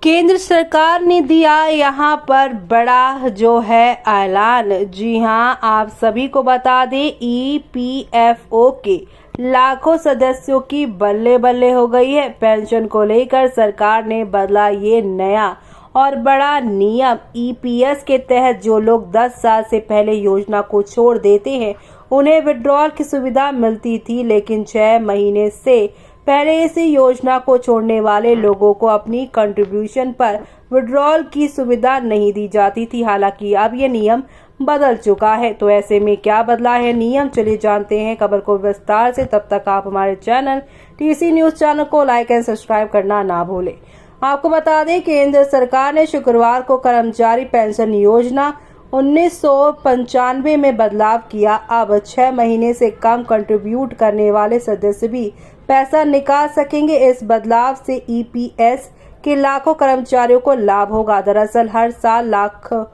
केंद्र सरकार ने दिया यहाँ पर बड़ा जो है ऐलान। जी हाँ, आप सभी को बता दें, ईपीएफओ के लाखों सदस्यों की बल्ले बल्ले हो गई है। पेंशन को लेकर सरकार ने बदला ये नया और बड़ा नियम। ईपीएस के तहत जो लोग 10 साल से पहले योजना को छोड़ देते हैं, उन्हें विड्रॉल की सुविधा मिलती थी, लेकिन 6 महीने से पहले इस योजना को छोड़ने वाले लोगों को अपनी कंट्रीब्यूशन पर विड्रॉल की सुविधा नहीं दी जाती थी। हालांकि अब ये नियम बदल चुका है। तो ऐसे में क्या बदला है नियम, चलिए जानते हैं खबर को विस्तार से। तब तक आप हमारे चैनल टीसी न्यूज चैनल को लाइक एंड सब्सक्राइब करना ना भूलें। आपको बता दें, केंद्र सरकार ने शुक्रवार को कर्मचारी पेंशन योजना 1995 में बदलाव किया। अब 6 महीने से कम कंट्रीब्यूट करने वाले सदस्य भी पैसा निकाल सकेंगे। इस बदलाव से ईपीएस के लाखों कर्मचारियों को लाभ होगा। दरअसल हर साल लाखों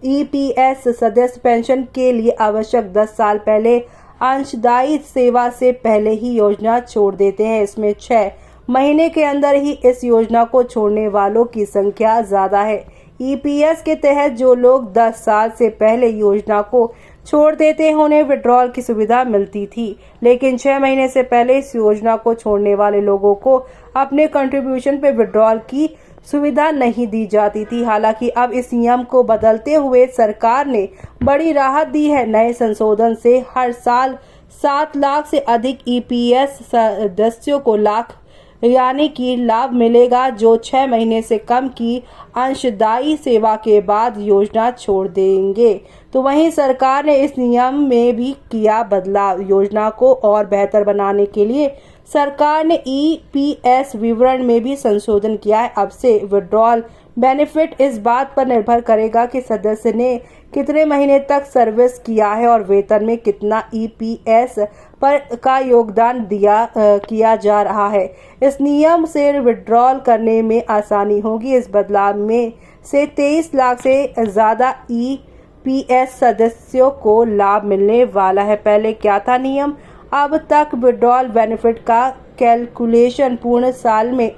ईपीएस सदस्य पेंशन के लिए आवश्यक 10 साल पहले अंशदायी सेवा से पहले ही योजना छोड़ देते हैं। इसमें 6 महीने के अंदर ही इस योजना को छोड़ने वालों की संख्या ज्यादा है। ईपीएस के तहत जो लोग 10 साल से पहले योजना को छोड़ देते हैं, उन्हें विड्रॉल की सुविधा मिलती थी, लेकिन 6 महीने से पहले इस योजना को छोड़ने वाले लोगों को अपने कंट्रीब्यूशन पे विड्रॉल की सुविधा नहीं दी जाती थी। हालांकि अब इस नियम को बदलते हुए सरकार ने बड़ी राहत दी है। नए संशोधन से हर साल 7 लाख से अधिक ईपीएस सदस्यों को यानी कि लाभ मिलेगा, जो 6 महीने से कम की अंशदायी सेवा के बाद योजना छोड़ देंगे। तो वहीं सरकार ने इस नियम में भी किया बदलाव। योजना को और बेहतर बनाने के लिए सरकार ने ईपीएस विवरण में भी संशोधन किया है। अब से विड्रॉल बेनिफिट इस बात पर निर्भर करेगा कि सदस्य ने कितने महीने तक सर्विस किया है और वेतन में कितना ईपीएस पर का योगदान किया जा रहा है। इस नियम से विड्रॉल करने में आसानी होगी। इस बदलाव में से 23 लाख से ज्यादा ईपीएस सदस्यों को लाभ मिलने वाला है। पहले क्या था नियम? अब तक विड्रॉल बेनिफिट का कैलकुलेशन पूर्ण साल में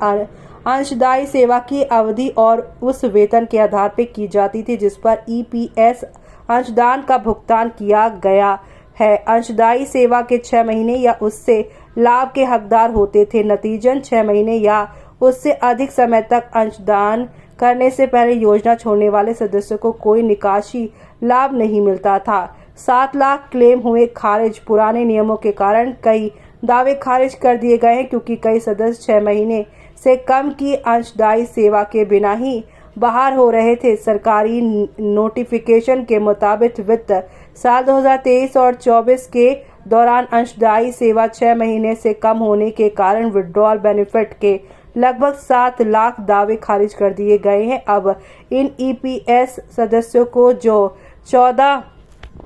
अंशदायी सेवा की अवधि और उस वेतन के आधार पर की जाती थी जिस पर ईपीएस अंशदान का भुगतान किया गया है। अंशदायी सेवा के 6 महीने या उससे लाभ के हकदार होते थे। नतीजन 6 महीने या उससे अधिक समय तक अंशदान करने से पहले योजना छोड़ने वाले सदस्यों को कोई निकासी लाभ नहीं मिलता था। 7 लाख क्लेम हुए खारिज। पुराने नियमों के कारण कई दावे खारिज कर दिए गए हैं, क्योंकि कई सदस्य 6 महीने से कम की अंशदायी सेवा के बिना ही बाहर हो रहे थे। सरकारी नोटिफिकेशन के मुताबिक वित्त साल 2023 और 24 के दौरान अंशदायी सेवा 6 महीने से कम होने के कारण विड्रॉल बेनिफिट के लगभग 7 लाख दावे खारिज कर दिए गए हैं। अब इन ईपीएस सदस्यों को जो 14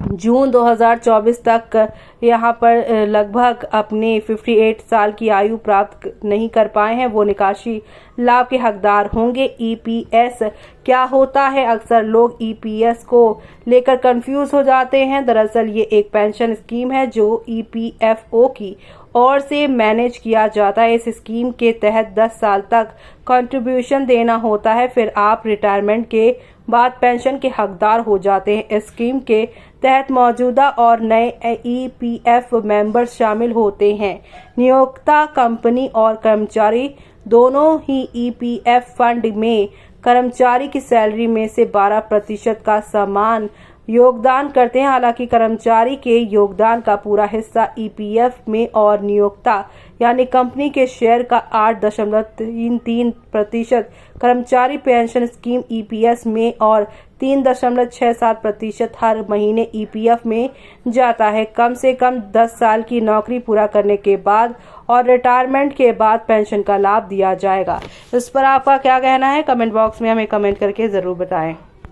जून 2024 तक यहाँ पर लगभग अपने 58 साल की आयु प्राप्त नहीं कर पाए हैं, वो निकासी लाभ के हकदार होंगे। ईपीएस क्या होता है? अक्सर लोग ईपीएस को लेकर कंफ्यूज हो जाते हैं। दरअसल ये एक पेंशन स्कीम है जो ईपीएफओ की ओर से मैनेज किया जाता है। इस स्कीम के तहत 10 साल तक कंट्रीब्यूशन देना होता है, फिर आप रिटायरमेंट के बाद पेंशन के हकदार हो जाते हैं। इस स्कीम के तहत मौजूदा और नए ईपीएफ मेंबर्स शामिल होते हैं। नियोक्ता कंपनी और कर्मचारी दोनों ही ईपीएफ फंड में कर्मचारी की सैलरी में से 12% का समान योगदान करते हैं। हालांकि कर्मचारी के योगदान का पूरा हिस्सा ईपीएफ में और नियोक्ता यानी कंपनी के शेयर का 8.33% कर्मचारी पेंशन स्कीम ईपीएस में और 3.67% हर महीने ईपीएफ में जाता है। कम से कम 10 साल की नौकरी पूरा करने के बाद और रिटायरमेंट के बाद पेंशन का लाभ दिया जाएगा। इस पर आपका क्या कहना है? कमेंट बॉक्स में हमें कमेंट करके जरूर बताएं।